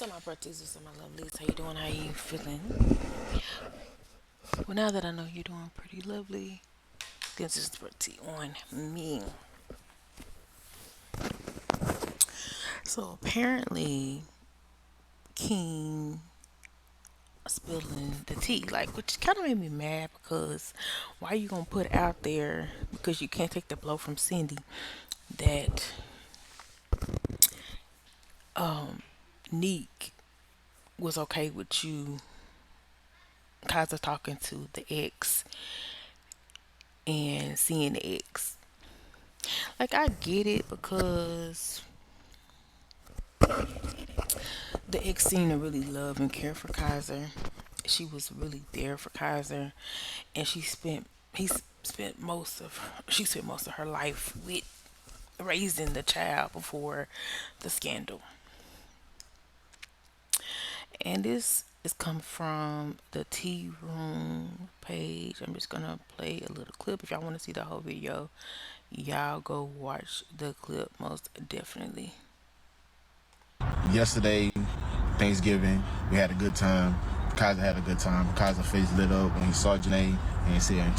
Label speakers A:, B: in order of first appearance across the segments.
A: What's up, my birthdays? What's up, my lovelies? How you doing? How you feeling? Well, now that I know you're doing pretty lovely, this is birthday on me. So apparently, King spilling the tea, like, which kind of made me mad because why you gonna put out there because you can't take the blow from Cindy that Neek was okay with you, Kaiser talking to the ex and seeing the ex. Like I get it because the ex seemed to really love and care for Kaiser. She was really there for Kaiser, and spent most of she spent most of her life with raising the child before the scandal. And this is come from the Tea Room page. I'm just gonna play a little clip. If y'all want to see the whole video, y'all go watch the clip most definitely.
B: Yesterday, Thanksgiving, we had a good time. Kaiser had a good time. Kaiser face lit up when he saw Janae, and he said in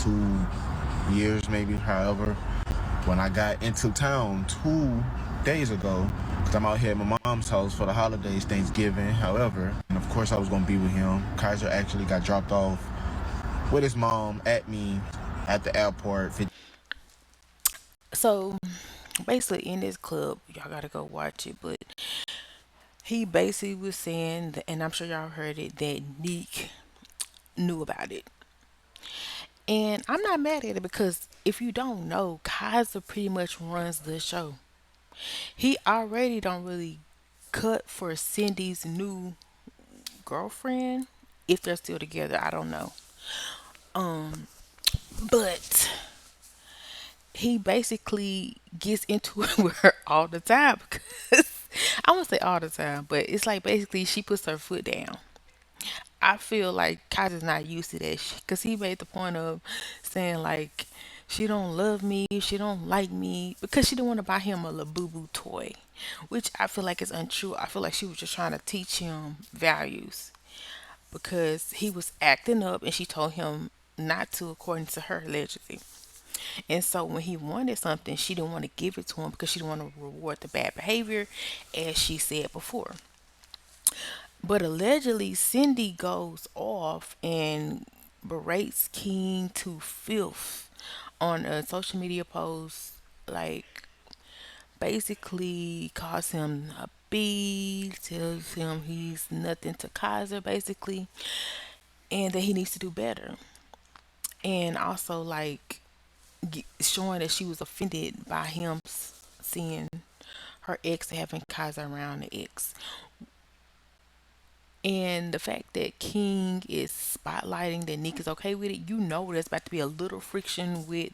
B: 2 years, maybe, however, when I got into town 2 days ago, because I'm out here at my mom's house for the holidays, Thanksgiving, however, and of course I was going to be with him. Kaiser actually got dropped off with his mom at me at the airport.
A: So basically, in this clip, y'all gotta go watch it. But he basically was saying, that, and I'm sure y'all heard it, that Neek knew about it. And I'm not mad at it because if you don't know, Kaiser pretty much runs the show. He already don't really cut for Cindy's new girlfriend. If they're still together, I don't know. But he basically gets into it with her all the time because I won't say all the time, but it's like basically she puts her foot down. I feel like Kaiser's not used to that because he made the point of saying like she don't love me, she don't like me because she didn't want to buy him a little boo boo toy, which I feel like is untrue. I feel like she was just trying to teach him values because he was acting up and she told him not to, according to her allegedly. And so when he wanted something, she didn't want to give it to him because she didn't want to reward the bad behavior, as she said before. But allegedly, Cindy goes off and berates King to filth on a social media post, like basically calls him a B, tells him he's nothing to Kaiser, basically, and that he needs to do better. And also, like, showing that she was offended by him seeing her ex having Kaiser around the ex. And the fact that King is spotlighting that Nick is okay with it, you know there's about to be a little friction with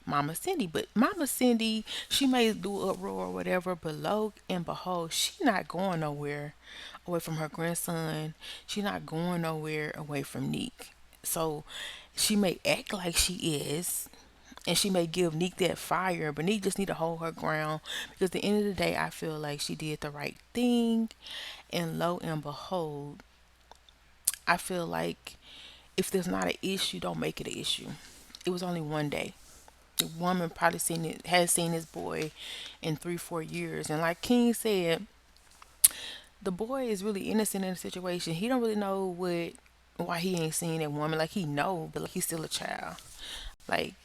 A: Mama Cindy. But Mama Cindy, she may do uproar or whatever, but lo and behold, she not going nowhere away from her grandson. She not going nowhere away from Nick. So she may act like she is, and she may give Neek that fire, but Neek just need to hold her ground because at the end of the day, I feel like she did the right thing. And lo and behold, I feel like if there's not an issue, don't make it an issue. It was only one day. The woman probably seen it, has seen this boy in 3, 4 years, and like King said, the boy is really innocent in the situation. He don't really know why he ain't seen that woman. Like he know, but like he's still a child. Like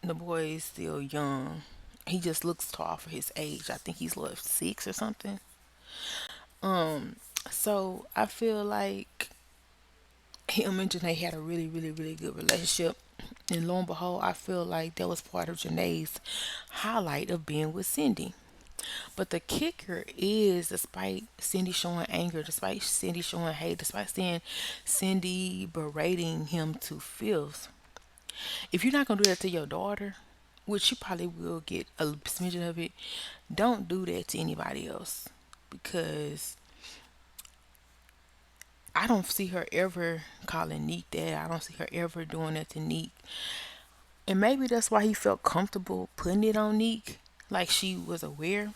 A: the boy is still young. He just looks tall for his age. I think he's what 6 or something. So I feel like him and Janae had a really, really, really good relationship. And lo and behold, I feel like that was part of Janae's highlight of being with Cindy. But the kicker is, despite Cindy showing anger, despite Cindy showing hate, despite seeing Cindy berating him to filth, if you're not gonna do that to your daughter, which you probably will get a smidgen of it, don't do that to anybody else because I don't see her ever calling Neek that. I don't see her ever doing that to Neek. And maybe that's why he felt comfortable putting it on Neek, like she was aware.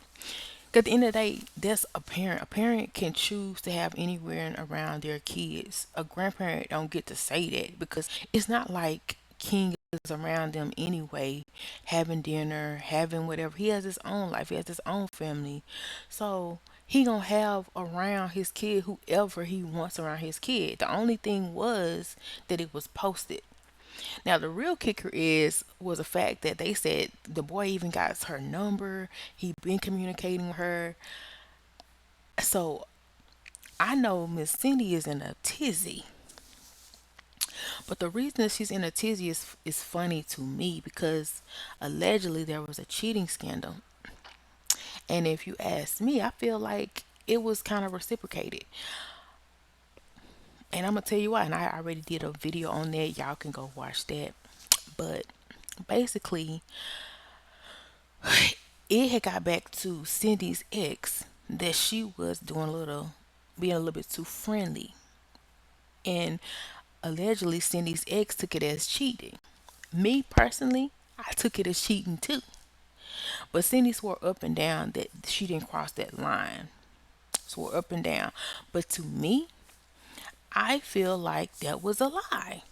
A: At the end of the day, that's a parent. A parent can choose to have anywhere around their kids. A grandparent don't get to say that because it's not like King is around them anyway, having dinner, having whatever. He has his own life. He has his own family. So he gonna have around his kid whoever he wants around his kid. The only thing was that it was posted. Now the real kicker is was the fact that they said the boy even got her number. He been communicating with her. So I know Miss Cindy is in a tizzy, but the reason that she's in a tizzy is funny to me because allegedly there was a cheating scandal, and if you ask me, I feel like it was kind of reciprocated, and I'm gonna tell you why. And I already did a video on that. Y'all can go watch that. But basically, it had got back to Cindy's ex that she was doing a little, being a little bit too friendly. And allegedly, Cindy's ex took it as cheating. Me personally, I took it as cheating too. But Cindy swore up and down that she didn't cross that line. Swore up and down. But to me, I feel like that was a lie.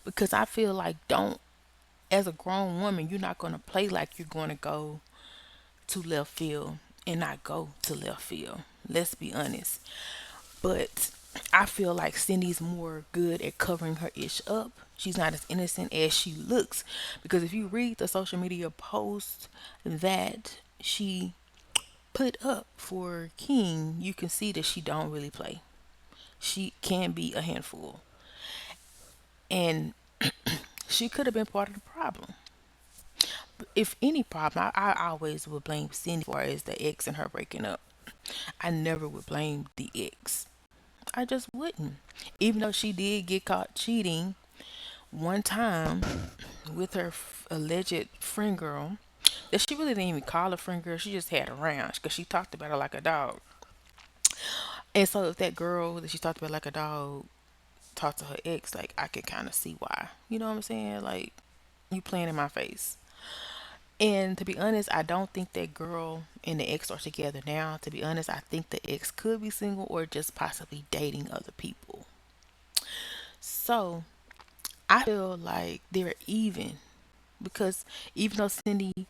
A: Because I feel like don't, as a grown woman, you're not going to play like you're going to go to left field and not go to left field. Let's be honest. But I feel like Cindy's more good at covering her ish up. She's not as innocent as she looks. Because if you read the social media post that she put up for King, you can see that she don't really play. She can be a handful. And she could have been part of the problem. If any problem, I always would blame Cindy for as the ex and her breaking up. I never would blame the ex. I just wouldn't. Even though she did get caught cheating one time with her alleged friend girl, that she really didn't even call her friend girl. She just had her around because she talked about her like a dog. And so if that girl that she talked about like a dog talked to her ex, like I could kind of see why. You know what I'm saying? Like you playing in my face. And to be honest, I don't think that girl and the ex are together now. To be honest, I think the ex could be single or just possibly dating other people. So I feel like they're even because even though Cindy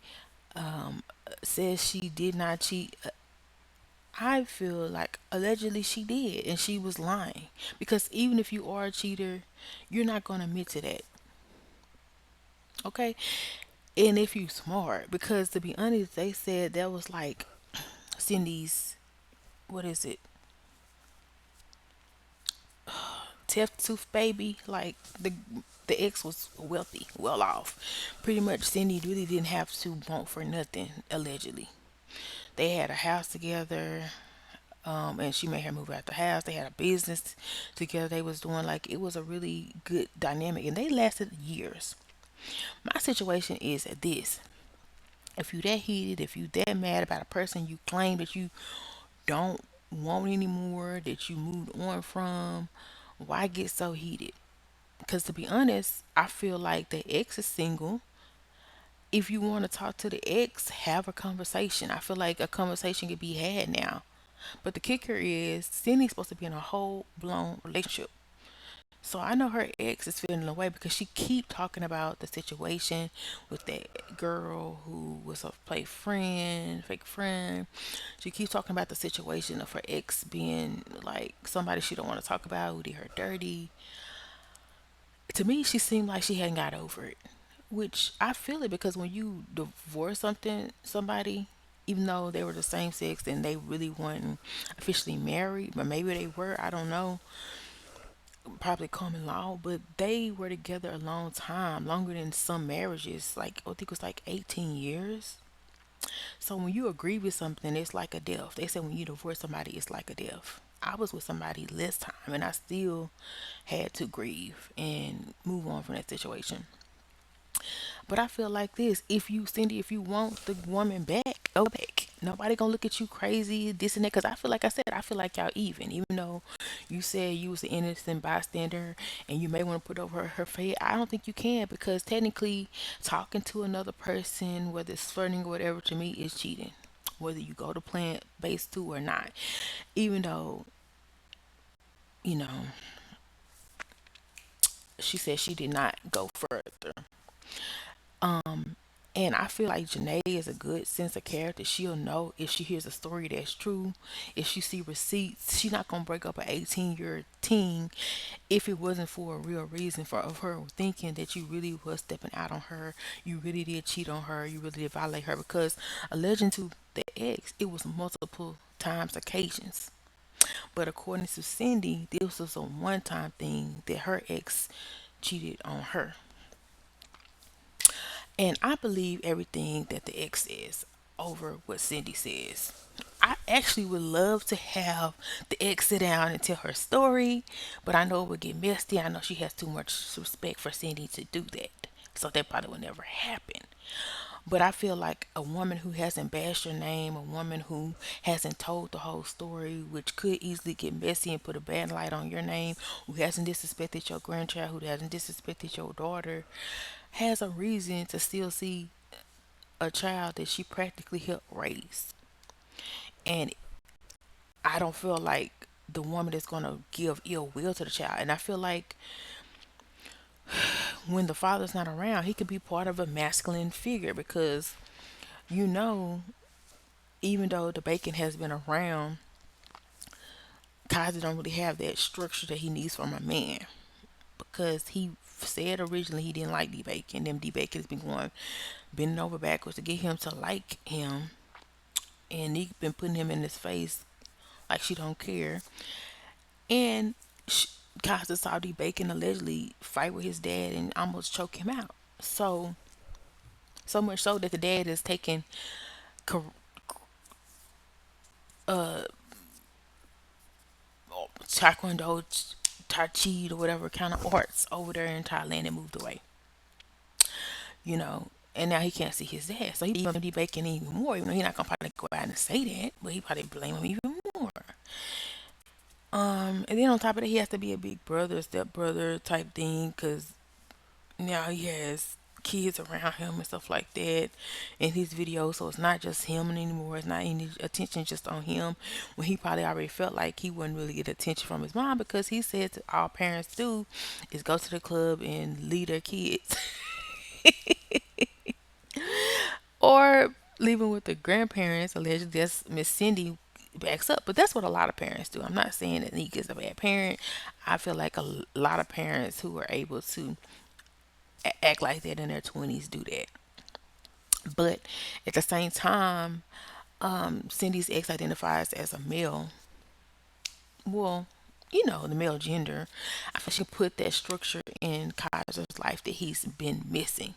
A: says she did not cheat, I feel like allegedly she did and she was lying. Because even if you are a cheater, you're not going to admit to that. Okay? And if you smart, because to be honest, they said that was like Cindy's, what is it? Teft tooth baby. Like the ex was wealthy, well off. Pretty much Cindy really didn't have to want for nothing, allegedly. They had a house together, and she made her move out the house. They had a business together. They was doing like it was a really good dynamic, and they lasted years. My situation is this: if you that heated, if you that mad about a person you claim that you don't want anymore, that you moved on from, why get so heated? Because to be honest, I feel like the ex is single. If you want to talk to the ex, have a conversation. I feel like a conversation could be had now. But the kicker is Cindy's supposed to be in a whole blown relationship. So I know her ex is feeling away because she keep talking about the situation with that girl who was a play friend, fake friend. She keeps talking about the situation of her ex being like somebody she don't want to talk about, who did her dirty. To me, she seemed like she hadn't got over it, which I feel it because when you divorce somebody, even though they were the same sex and they really weren't officially married, but maybe they were, I don't know, probably common law, but they were together a long time, longer than some marriages. Like I think it was like 18 years. So when you agree with something, it's like a death. They said when you divorce somebody, it's like a death. I was with somebody less time and I still had to grieve and move on from that situation. But I feel like this: if you, Cindy, if you want the woman back, go back. Nobody gonna look at you crazy, this and that. Cause I feel like I said, I feel like y'all even though you said you was an innocent bystander and you may want to put over her fate. I don't think you can because technically, talking to another person, whether it's flirting or whatever, to me is cheating. whether you go to plant based too or not. Even though, you know, she said she did not go further. And I feel like Janae is a good sense of character. She'll know if she hears a story that's true. If she see receipts, she's not gonna break up an 18-year teen if it wasn't for a real reason for of her thinking that you really was stepping out on her, you really did cheat on her, you really did violate her. Because alleging to the ex, it was multiple times occasions. But according to Cindy, this was a one-time thing that her ex cheated on her. And I believe everything that the ex says over what Cindy says. I actually would love to have the ex sit down and tell her story, but I know it would get messy. I know she has too much respect for Cindy to do that. So that probably will never happen. But I feel like a woman who hasn't bashed your name, a woman who hasn't told the whole story, which could easily get messy and put a bad light on your name, who hasn't disrespected your grandchild, who hasn't disrespected your daughter, has a reason to still see a child that she practically helped raise. And I don't feel like the woman is going to give ill will to the child. And I feel like when the father's not around, he could be part of a masculine figure because, you know, even though the bacon has been around, Kaiser don't really have that structure that he needs from a man because he said originally he didn't like D Bacon. Them D Bacon has been going bending over backwards to get him to like him, and he been putting him in his face like she don't care. And sh Kaiser saw D Bacon allegedly fight with his dad and almost choke him out. So much so that the dad is taking cor- uh taekwondo, tai chi, or whatever kind of arts over there in Thailand and moved away. You know, and now he can't see his dad, so he blame D Bacon even more. You know, he's not gonna probably go out and say that, but he probably blame him even more. And then on top of that, he has to be a big brother, step brother type thing, because now he has kids around him and stuff like that in his videos. So it's not just him anymore. It's not any attention just on him. When he probably already felt like he wouldn't really get attention from his mom because he said to all parents do is go to the club and leave their kids or leaving with the grandparents. Allegedly, that's Miss Cindy backs up, but that's what a lot of parents do. I'm not saying that Nick is a bad parent. I feel like a lot of parents who are able to act like that in their 20s do that. But at the same time, Cindy's ex identifies as a male. Well, you know, the male gender. I feel she put that structure in Kaiser's life that he's been missing.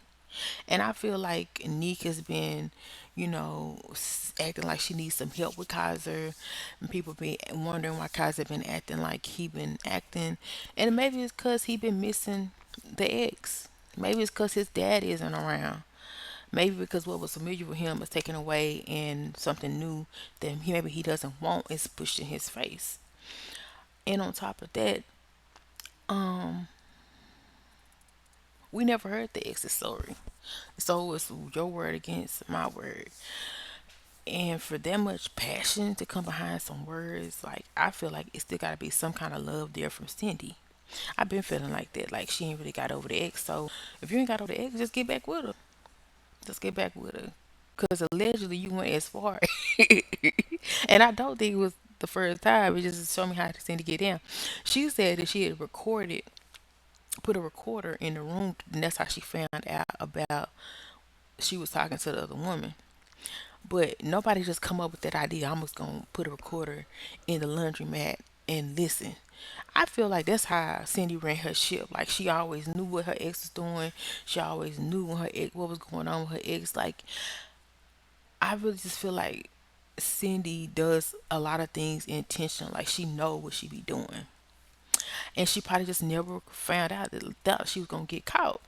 A: And I feel like Nick has been, acting like she needs some help with Kaiser, and people be wondering why Kaiser been acting like he been acting, and maybe it's cause he been missing the ex. Maybe it's cause his dad isn't around. Maybe because what was familiar with him is taken away, and something new that maybe he doesn't want is pushed in his face. And on top of that, we never heard the ex's story. So it's your word against my word. And for that much passion to come behind some words, like I feel like it still gotta be some kind of love there from Cindy. I've been feeling like that. Like she ain't really got over the ex. So if you ain't got over the ex, just get back with her. Just get back with her. Cause allegedly you went as far. And I don't think it was the first time. It just showed me how Cindy get down. She said that she had recorded, put a recorder in the room, and that's how she found out about she was talking to the other woman. But nobody just come up with that idea. I'm just gonna put a recorder in the laundromat and listen. I feel like that's how Cindy ran her ship. Like she always knew what her ex was doing. She always knew when her ex, what was going on with her ex. Like I really just feel like Cindy does a lot of things intentional. Like she know what she be doing, and she probably just never found out that she was gonna get caught.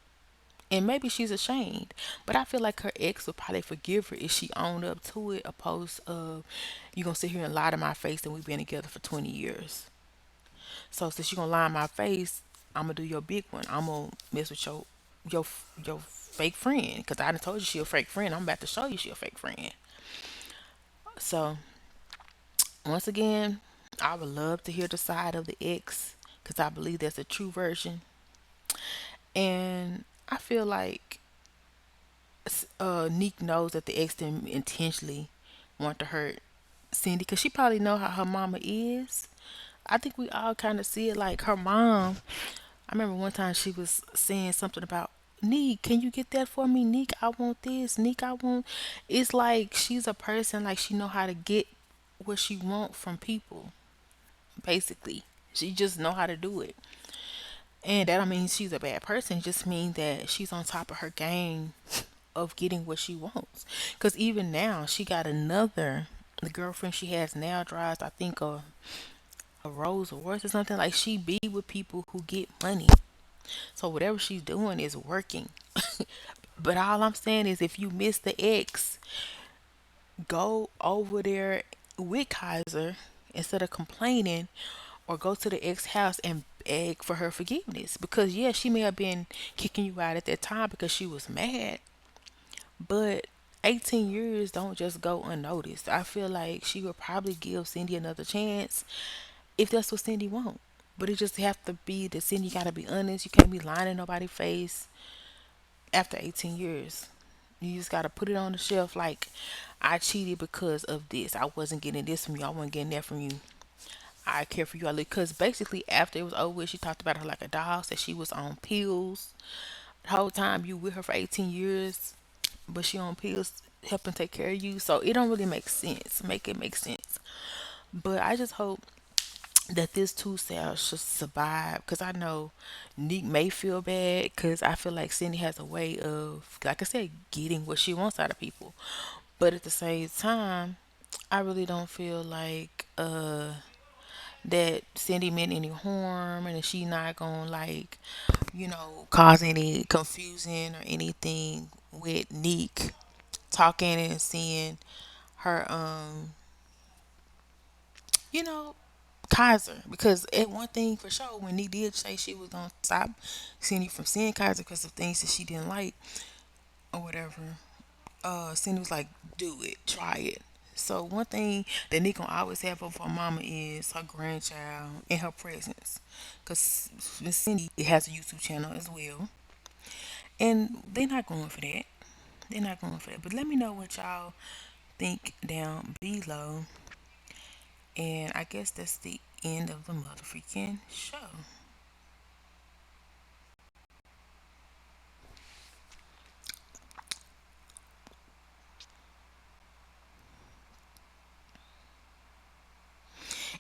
A: And maybe she's ashamed, but I feel like her ex would probably forgive her if she owned up to it, opposed of you gonna sit here and lie to my face and we've been together for 20 years. So since you gonna lie in my face, I'm gonna do your big one. I'm gonna mess with your fake friend because I done told you she a fake friend. I'm about to show you she a fake friend. So once again, I would love to hear the side of the ex because I believe that's a true version. And I feel like Neek knows that the ex didn't intentionally want to hurt Cindy because she probably know how her mama is. I think we all kind of see it like her mom. I remember one time she was saying something about Neek, can you get that for me? Neek, I want this. Neek, I want. It's like she's a person like she know how to get what she want from people. Basically, she just know how to do it, and that don't mean she's a bad person. It just means that she's on top of her game of getting what she wants. Cause even now she got another. The girlfriend she has now drives, I think, a Rolls Royce or something. Like she be with people who get money. So whatever she's doing is working. But all I'm saying is if you miss the ex, go over there with Kaiser instead of complaining or go to the ex house and beg for her forgiveness. Because yeah, she may have been kicking you out at that time because she was mad, but 18 years don't just go unnoticed. I feel like she would probably give Cindy another chance if that's what Cindy want. But it just have to be that Cindy gotta be honest. You can't be lying in nobody's face after 18 years. You just gotta put it on the shelf like I cheated because of this. I wasn't getting this from you. I wasn't getting that from you. I care for you. I because basically after it was over with, she talked about her like a dog. Said she was on pills the whole time you with her for 18 years, but she on pills helping take care of you. So it don't really make sense. Make it make sense. But I just hope that this two sales should survive because I know Neek may feel bad because I feel like Cindy has a way of, like I said, getting what she wants out of people. But at the same time, I really don't feel like that Cindy meant any harm and that she not gonna like, cause any confusion or anything with Neek talking and seeing her you know, Kaiser. Because at one thing for sure, when Neek did say she was gonna stop Cindy from seeing Kaiser because of things that she didn't like or whatever, Cindy was like, "Do it, try it." So one thing that Nick gonna always have of her mama is her grandchild and her presence, cause Miss Cindy has a YouTube channel as well, and they're not going for that. They're not going for that. But let me know what y'all think down below, and I guess that's the end of the motherfucking show.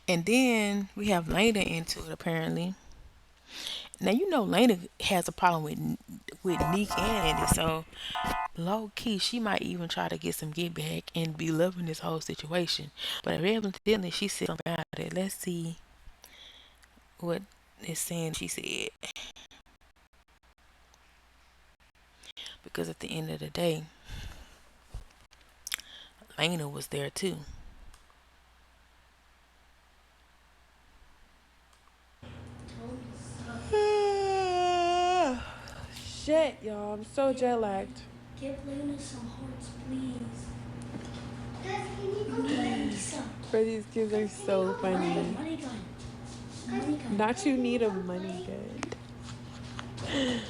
A: And then we have Lena into it apparently. Now you know Lena has a problem with Nick and Andy, so low key she might even try to get some get back and be loving this whole situation. But evidently she said something about it. Let's see what it's saying she said. Because at the end of the day, Lena was there too.
C: Shit, y'all. I'm so jet lagged.
D: Give Luna some hearts, please. Dad, can you go get me some?
C: Bro, these kids are so funny.
D: Money gun. Money gun.
C: Not you need a money gun.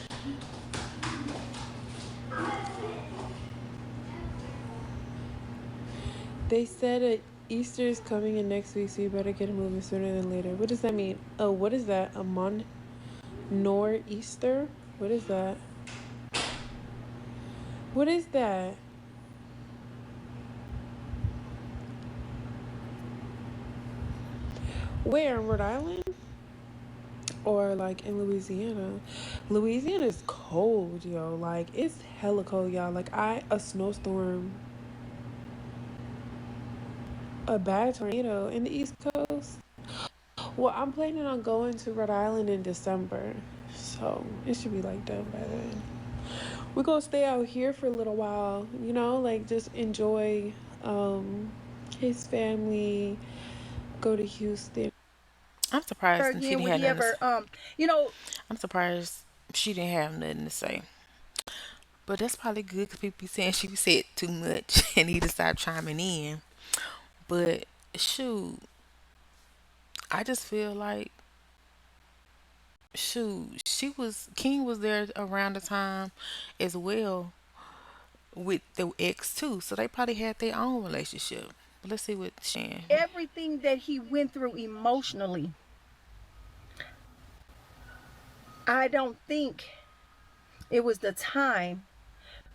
C: They said Easter is coming in next week, so you better get it moving sooner than later. What does that mean? Oh, what is that? A nor Easter? What is that? What is that? Where in Rhode Island? Or like in Louisiana? Louisiana is cold, yo. Like it's hella cold, y'all. Like a snowstorm, a bad tornado in the East Coast. Well, I'm planning on going to Rhode Island in December, so it should be like done by then. We're gonna stay out here for a little while, like just enjoy um his family, go to Houston.
A: I'm surprised she
E: Again,
A: didn't
E: would
A: have
E: he
A: nothing to
E: ever
A: say.
E: you know
A: I'm surprised she didn't have nothing to say. But that's probably good because people be saying she said too much and need to stop chiming in. But shoot, I just feel like shoot, she was King was there around the time as well with the ex too. So they probably had their own relationship. But let's see what Shan.
E: Everything that he went through emotionally, I don't think it was the time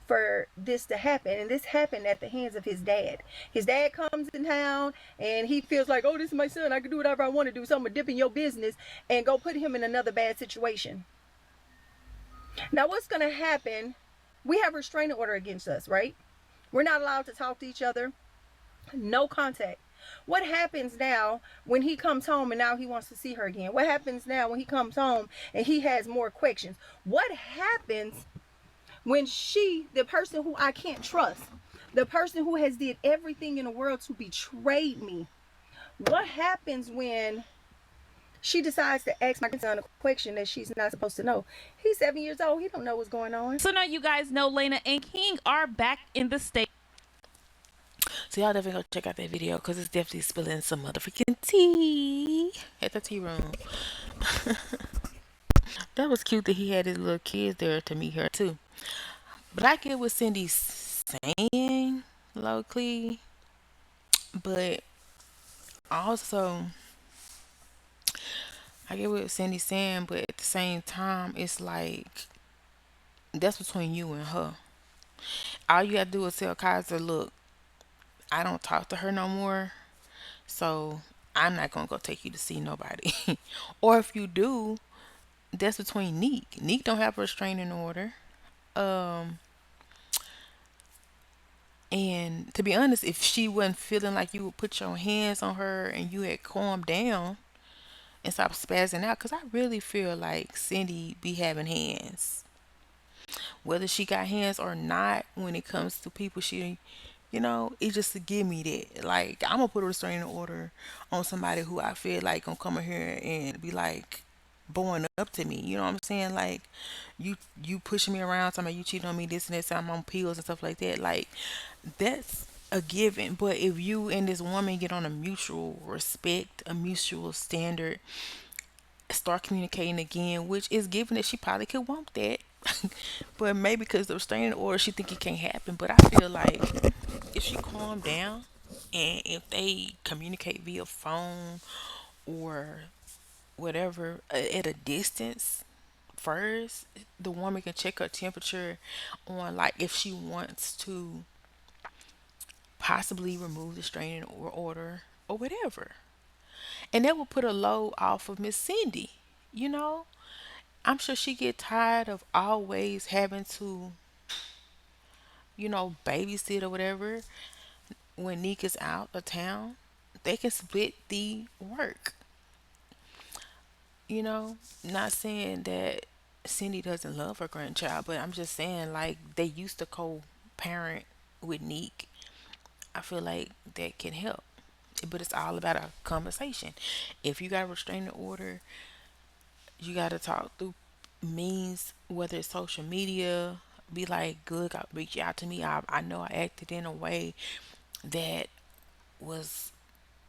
E: for this to happen. And this happened at the hands of his dad. His dad comes in town and he feels like, oh, this is my son. I can do whatever I want to do. So I'm going to dip in your business and go put him in another bad situation. Now, what's going to happen? We have a restraining order against us, right? We're not allowed to talk to each other. No contact. What happens now when he comes home and now he wants to see her again? What happens now when he comes home and he has more questions? What happens when she, the person who I can't trust, the person who has did everything in the world to betray me, what happens when she decides to ask my grandson a question that she's not supposed to know? He's 7 years old. He don't know what's going on.
F: So now you guys know Lena and King are back in the state.
A: So y'all definitely go check out that video because it's definitely spilling some motherfucking tea at the tea room. That was cute that he had his little kids there to meet her too. But I get what Cindy's saying, locally, but also I get what Cindy's saying, but at the same time, it's like that's between you and her. All you gotta do is tell Kaiser, look, I don't talk to her no more, so I'm not gonna go take you to see nobody. Or if you do, that's between Nique. Nique don't have a restraining order. Um, and to be honest, if she wasn't feeling like you would put your hands on her and you had calmed down and stopped spazzing out, because I really feel like Cindy be having hands. Whether she got hands or not, when it comes to people she, it just to give me that. Like, I'm gonna put a restraining order on somebody who I feel like gonna come in here and be like blowing up to me. You know what I'm saying? Like, you pushing me around, talking about you cheating on me, this and that, I'm on pills and stuff like that. Like, that's a given. But if you and this woman get on a mutual respect, a mutual standard, start communicating again, which is given that she probably could want that. But maybe because the restraining order, she think it can't happen. But I feel like if she calm down and if they communicate via phone or whatever at a distance first, the woman can check her temperature on like if she wants to possibly remove the restraining order or whatever. And that would put a load off of Miss Cindy, you know? I'm sure she get tired of always having to, babysit or whatever when Nick is out of town. They can split the work, Not saying that Cindy doesn't love her grandchild, but I'm just saying like they used to co-parent with Nick. I feel like that can help. But it's all about a conversation. If you got a restraining order, you got to talk through means, whether it's social media, be like, good, God, reach out to me. I know I acted in a way that was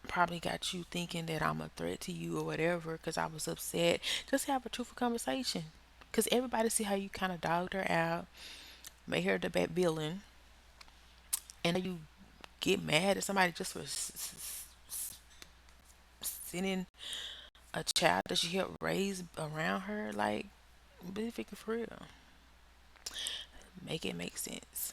A: probably got you thinking that I'm a threat to you or whatever because I was upset. Just have a truthful conversation. Because everybody see how you kind of dogged her out, made her the bad villain, and now you get mad at somebody just for sending a child that she helped raise around her. Like, be thinking for real. Make it make sense.